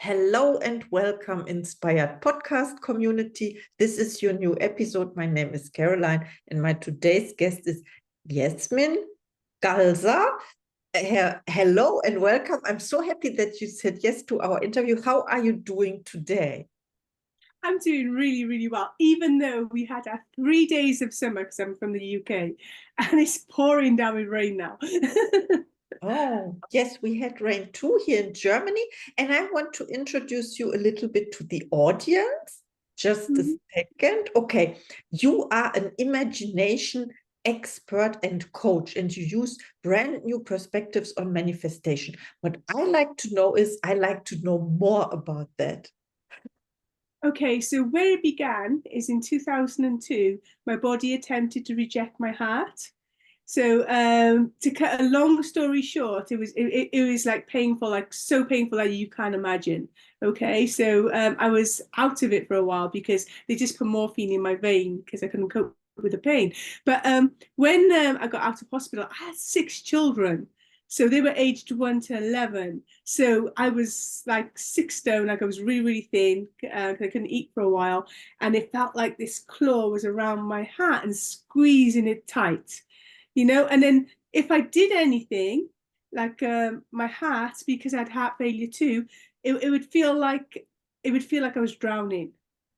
Hello and welcome, Inspired Podcast community. This is your new episode. My name is Caroline, and my today's guest is Yasmine Gulzar. Hello and welcome. I'm so happy that you said yes to our interview. How are you doing today? I'm doing really, really well, even though we had our 3 days of summer because I'm from the UK and it's pouring down with rain now. Oh, yes, we had rain too here in Germany. And I want to introduce you a little bit to the audience. Just a second. Okay, you are an imagination expert and coach, and you use brand new perspectives on manifestation. What I like to know is I like to know more about that. Okay, so where it began is in 2002, my body attempted to reject my heart. So to cut a long story short, it was like painful, like so painful that you can't imagine. Okay, so I was out of it for a while because they just put morphine in my vein because I couldn't cope with the pain. But when I got out of hospital, I had 6 children. So they were aged 1 to 11. So I was like 6 stone, like I was really, really thin. I couldn't eat for a while. And it felt like this claw was around my heart and squeezing it tight, and then if I did anything like my heart, because I had heart failure too, it would feel like I was drowning.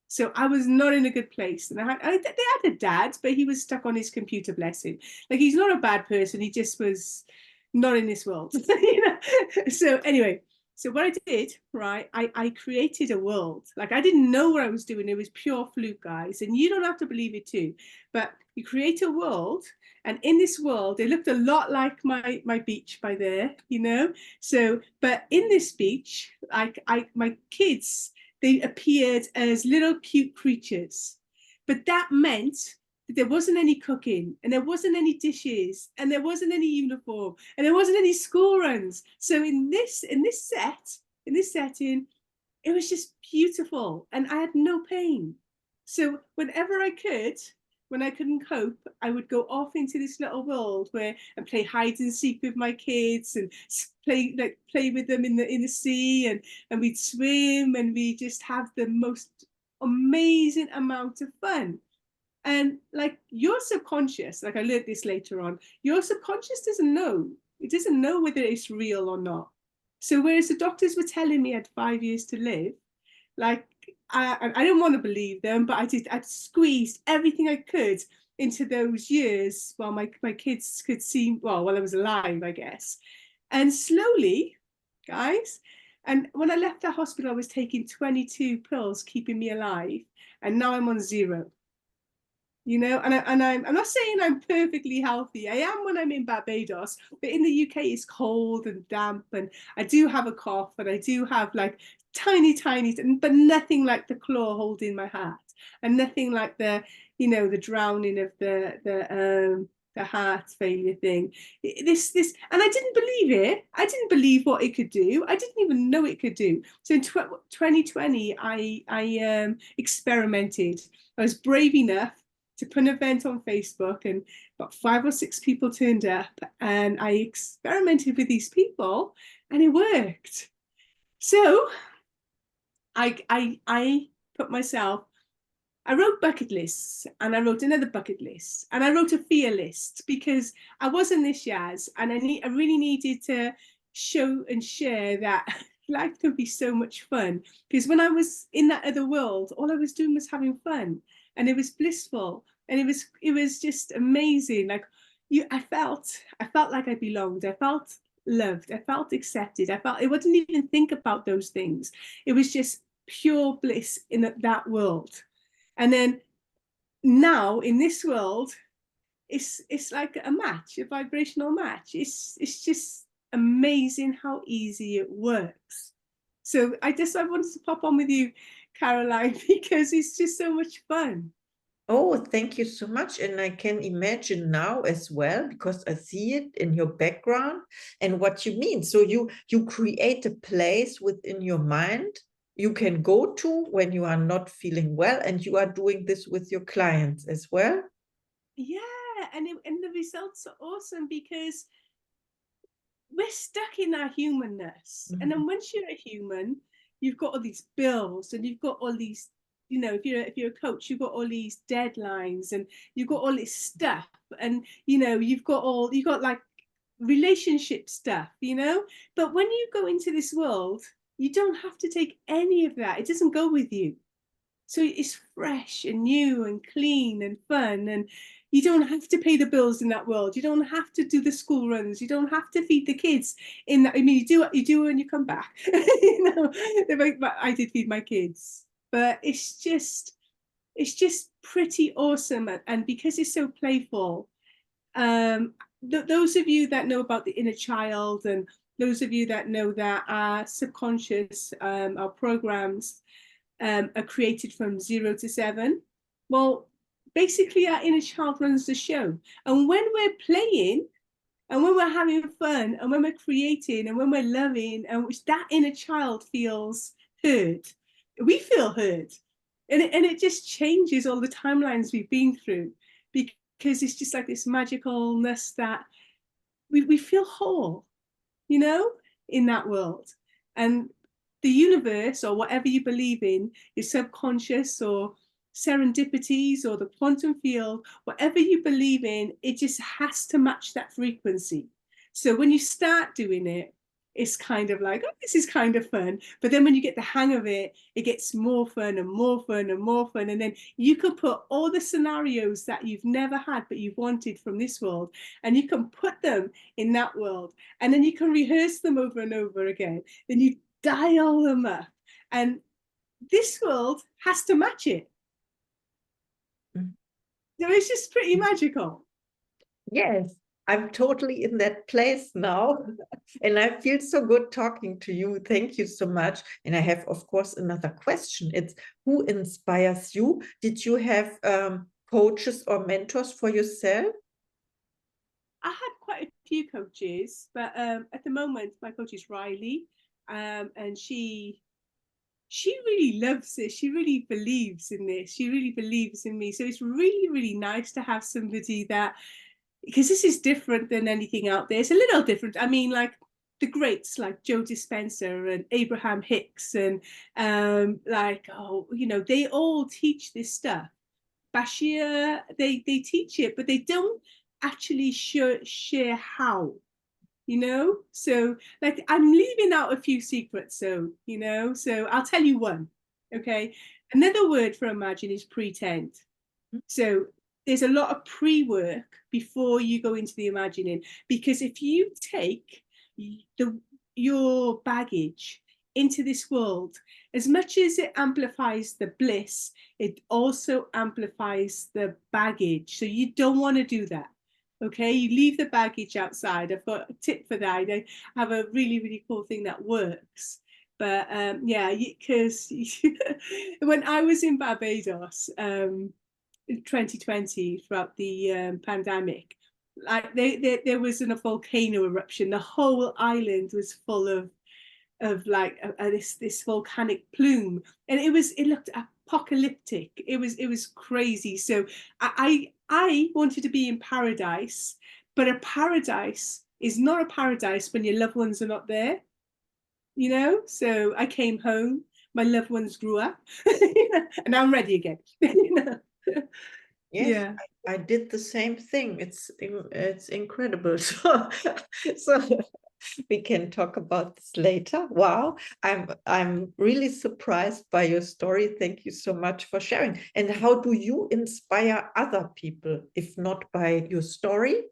So I was not in a good place. And they had a dad, but he was stuck on his computer, bless him. Like, he's not a bad person, he just was not in this world. So anyway, so what I did, right, I created a world. Like, I didn't know what I was doing. It was pure fluke, guys, and you don't have to believe it too, but you create a world. And in this world, it looked a lot like my beach by there, So, but in this beach, my kids, they appeared as little cute creatures. But that meant that there wasn't any cooking, and there wasn't any dishes, and there wasn't any uniform, and there wasn't any school runs. So in this setting, it was just beautiful, and I had no pain. So whenever I could, when I couldn't cope, I would go off into this little world where and play hide and seek with my kids and play with them in the sea, and we'd swim, and we just have the most amazing amount of fun. And like, your subconscious, like I learned this later on, your subconscious doesn't know. It doesn't know whether it's real or not. So whereas the doctors were telling me I had 5 years to live, like, I didn't want to believe them, but I'd squeezed everything I could into those years while my kids could see, well, while I was alive, I guess. And slowly, guys, and when I left the hospital, I was taking 22 pills keeping me alive, and now I'm on 0. I'm not saying I'm perfectly healthy. I am when I'm in Barbados, but in the UK it's cold and damp, and I do have a cough, and I do have like tiny, but nothing like the claw holding my heart, and nothing like the drowning of the heart failure thing. This, and I didn't believe it. I didn't believe what it could do. I didn't even know it could do. So in 2020, I experimented. I was brave enough to put an event on Facebook, and about 5 or 6 people turned up, and I experimented with these people, and it worked. So I put myself, I wrote bucket lists, and I wrote another bucket list, and I wrote a fear list, because I wasn't this Yaz, and I really needed to show and share that life could be so much fun. Because when I was in that other world, all I was doing was having fun, and it was blissful, and it was just amazing. Like, I felt like I belonged. I felt loved. I felt accepted. I wouldn't even think about those things. It was just pure bliss in that world. And then now in this world, it's like a match, a vibrational match. It's just amazing how easy it works. So I wanted to pop on with you, Caroline, because it's just so much fun. Oh, thank you so much. And I can imagine now as well, because I see it in your background and what you mean. So you create a place within your mind you can go to when you are not feeling well, and you are doing this with your clients as well. Yeah, and the results are awesome, because we're stuck in our humanness. And Mhm. then once you're a human, you've got all these bills, and you've got all these, you know, if you're a coach, you've got all these deadlines, and you've got all this stuff, and you know, you've got like relationship stuff, you know. But when you go into this world, you don't have to take any of that. It doesn't go with you. So it's fresh and new and clean and fun, and you don't have to pay the bills in that world. You don't have to do the school runs. You don't have to feed the kids in that. I mean, you do when you come back. You know, I did feed my kids, but it's just pretty awesome, and because it's so playful. Those of you that know about the inner child, and those of you that know that our subconscious, our programs, are created from 0 to 7. Well, basically our inner child runs the show. And when we're playing, and when we're having fun, and when we're creating, and when we're loving, and which that inner child feels heard, we feel heard. And it just changes all the timelines we've been through, because it's just like this magicalness that we feel whole, you know, in that world. And the universe, or whatever you believe in, your subconscious or serendipities or the quantum field, whatever you believe in, it just has to match that frequency. So when you start doing it, it's kind of like, oh, this is kind of fun. But then when you get the hang of it, it gets more fun and more fun and more fun. And then you can put all the scenarios that you've never had, but you've wanted from this world, and you can put them in that world. And then you can rehearse them over and over again. Then you dial them up. And this world has to match it. So it's just pretty magical. Yes, I'm totally in that place now. And I feel so good talking to you. Thank you so much. And I have, of course, another question. It's, who inspires you? Did you have coaches or mentors for yourself? I had quite a few coaches, but at the moment, my coach is Riley, and she really loves this. She really believes in this. She really believes in me. So it's really, really nice to have somebody that, because this is different than anything out there. It's a little different. I mean, like the greats like Joe Dispenza and Abraham Hicks, and like, oh, you know, they all teach this stuff. Bashir, they teach it, but they don't actually share how, you know. So like, I'm leaving out a few secrets, so you know, so I'll tell you one. Okay, another word for imagine is pretend. So there's a lot of pre-work before you go into the imagining, because if you take your baggage into this world, as much as it amplifies the bliss, it also amplifies the baggage. So you don't want to do that. Okay, you leave the baggage outside. I've got a tip for that. I have a really, really cool thing that works. But yeah, because when I was in Barbados, in 2020, throughout the pandemic, like there was a volcano eruption. The whole island was full of like this volcanic plume, and it looked apocalyptic. It was crazy. So I wanted to be in paradise, but a paradise is not a paradise when your loved ones are not there, you know. So I came home, my loved ones grew up, and I'm ready again. You know. Yes, Yeah. I did the same thing. It's incredible. So we can talk about this later. Wow, I'm really surprised by your story. Thank you so much for sharing. And how do you inspire other people, if not by your story?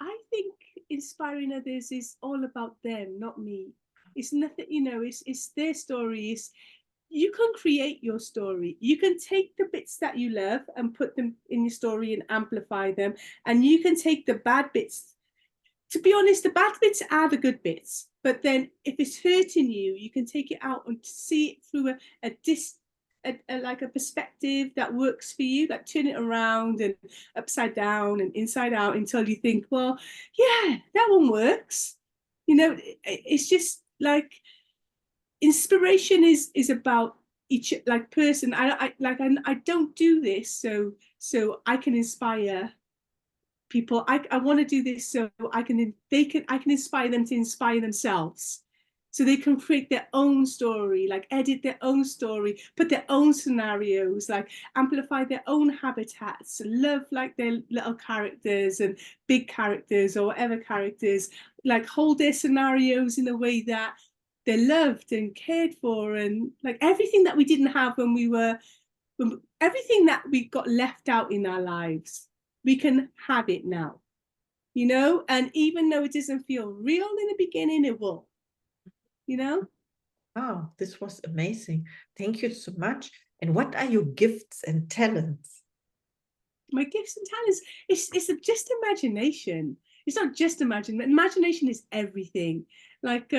I think inspiring others is all about them, not me. It's nothing, you know, it's their story. It's, you can create your story. You can take the bits that you love and put them in your story and amplify them. And you can take the bad bits. To be honest, the bad bits are the good bits. But then if it's hurting you, you can take it out and see it through like a perspective that works for you, like turn it around and upside down and inside out until you think, well, yeah, that one works. You know, it's just like inspiration is about each like person. I don't do this so I can inspire people. I want to do this so I can inspire them to inspire themselves. So they can create their own story, like edit their own story, put their own scenarios, like amplify their own habitats, love like their little characters and big characters or whatever characters, like hold their scenarios in a way that they're loved and cared for, and like everything that we didn't have when we were, everything that we got left out in our lives, we can have it now, you know? And even though it doesn't feel real in the beginning, it will, you know? Wow, this was amazing. Thank you so much. And what are your gifts and talents? My gifts and talents, it's just imagination. It's not just imagination is everything. Like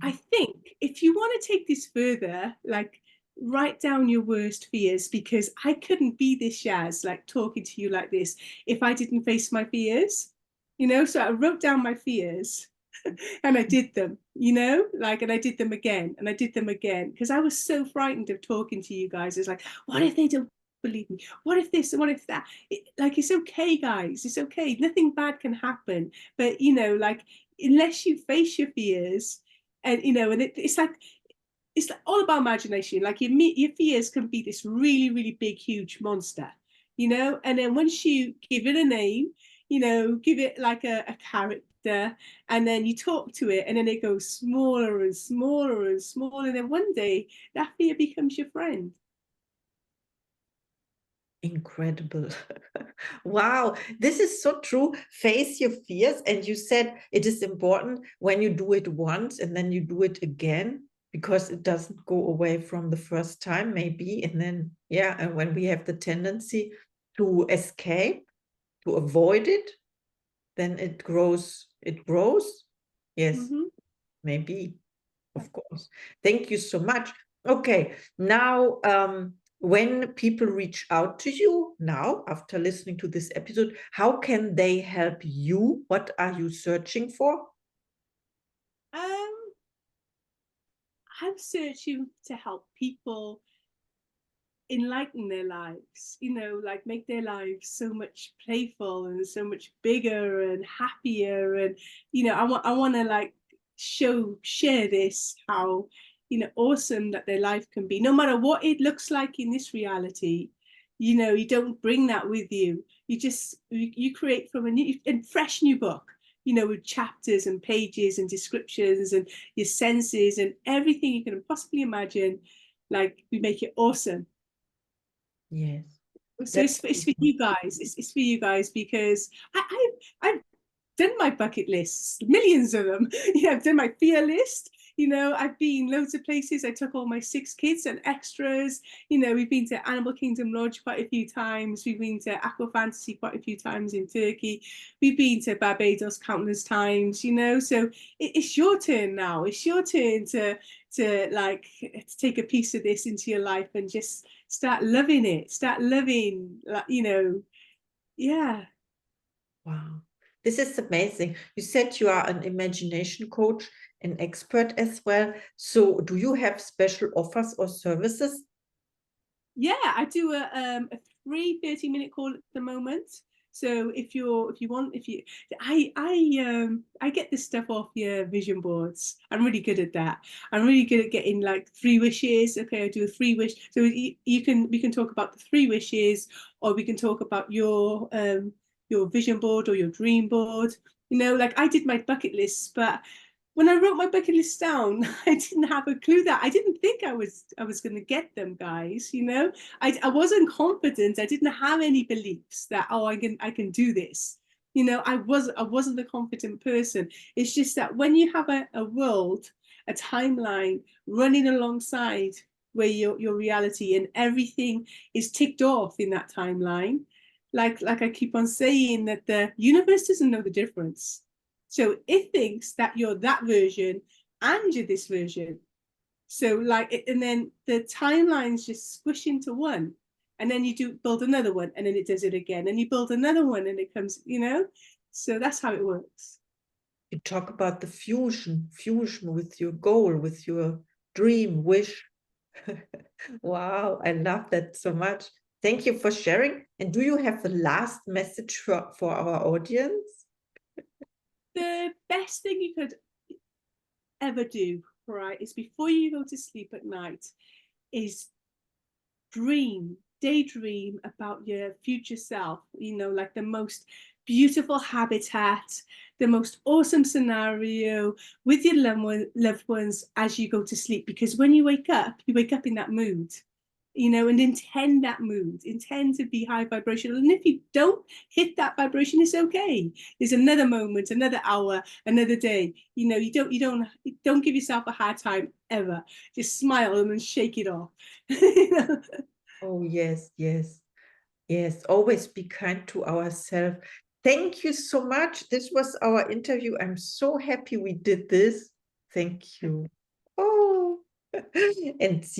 I think if you want to take this further, like write down your worst fears, because I couldn't be this Yaz, like talking to you like this, if I didn't face my fears, you know. So I wrote down my fears and I did them, you know, like, and I did them again and I did them again, because I was so frightened of talking to you guys. It's like, what if they don't believe me? What if this and what if that? Like, it's okay, guys, it's okay, nothing bad can happen. But you know, like, unless you face your fears, and you know, and it's like all about imagination. Like your fears can be this really, really big, huge monster, you know. And then once you give it a name, you know, give it like a character, and then you talk to it, and then it goes smaller and smaller and smaller. And then one day that fear becomes your friend. Incredible. Wow, this is so true. Face your fears. And you said it is important when you do it once and then you do it again, because it doesn't go away from the first time, maybe. And then, yeah, and when we have the tendency to escape, to avoid it, then it grows. It grows. Yes, Mm-hmm. maybe. Of course. Thank you so much. Okay, now when people reach out to you now after listening to this episode, how can they help you? What are you searching for? Um, I'm searching to help people enlighten their lives, you know, like make their lives so much playful and so much bigger and happier. And you know, I want to like share this, how, you know, awesome that their life can be, no matter what it looks like in this reality. You know, you don't bring that with you, you just you create from a new and fresh new book, you know, with chapters and pages and descriptions and your senses and everything you can possibly imagine. Like, we make it awesome. Yes, So that's it's for you guys. It's for you guys, because I've done my bucket lists, millions of them. Yeah, I've done my fear list. You know, I've been loads of places. I took all my 6 kids and extras. You know, we've been to Animal Kingdom Lodge quite a few times. We've been to Aqua Fantasy quite a few times in Turkey. We've been to Barbados countless times. You know, so it's your turn now. It's your turn to like to take a piece of this into your life and just start loving it. Start loving, you know, yeah. wow. This is amazing. You said you are an imagination coach, an expert as well. So do you have special offers or services? Yeah, I do a free 30-minute call at the moment. So if you want, if you I get this stuff off your vision boards. I'm really good at that. I'm really good at getting like 3 wishes. Okay, I do a 3 wish. So you can, we can talk about the 3 wishes, or we can talk about your vision board or your dream board. You know, like I did my bucket list, but when I wrote my bucket list down, I didn't have a clue that I didn't think I was going to get them, guys. You know, I wasn't confident. I didn't have any beliefs that, oh, I can do this. You know, I wasn't a confident person. It's just that when you have a world, a timeline running alongside where your reality and everything is ticked off in that timeline, like I keep on saying, that the universe doesn't know the difference. So it thinks that you're that version and you're this version. So like, and then the timelines just squish into one, and then you do build another one, and then it does it again, and you build another one, and it comes, you know. So that's how it works. You talk about the fusion with your goal, with your dream, wish. Wow, I love that so much. Thank you for sharing. And do you have the last message for our audience? The best thing you could ever do, right, is before you go to sleep at night, is daydream about your future self, you know, like the most beautiful habitat, the most awesome scenario with your loved ones as you go to sleep. Because when you wake up in that mood, you know, and intend that mood, intend to be high vibrational. And if you don't hit that vibration, it's okay. There's another moment, another hour, another day. You know, you don't give yourself a hard time ever. Just smile and then shake it off. You know? Oh, yes, yes, yes. Always be kind to ourselves. Thank you so much. This was our interview. I'm so happy we did this. Thank you. Oh, and see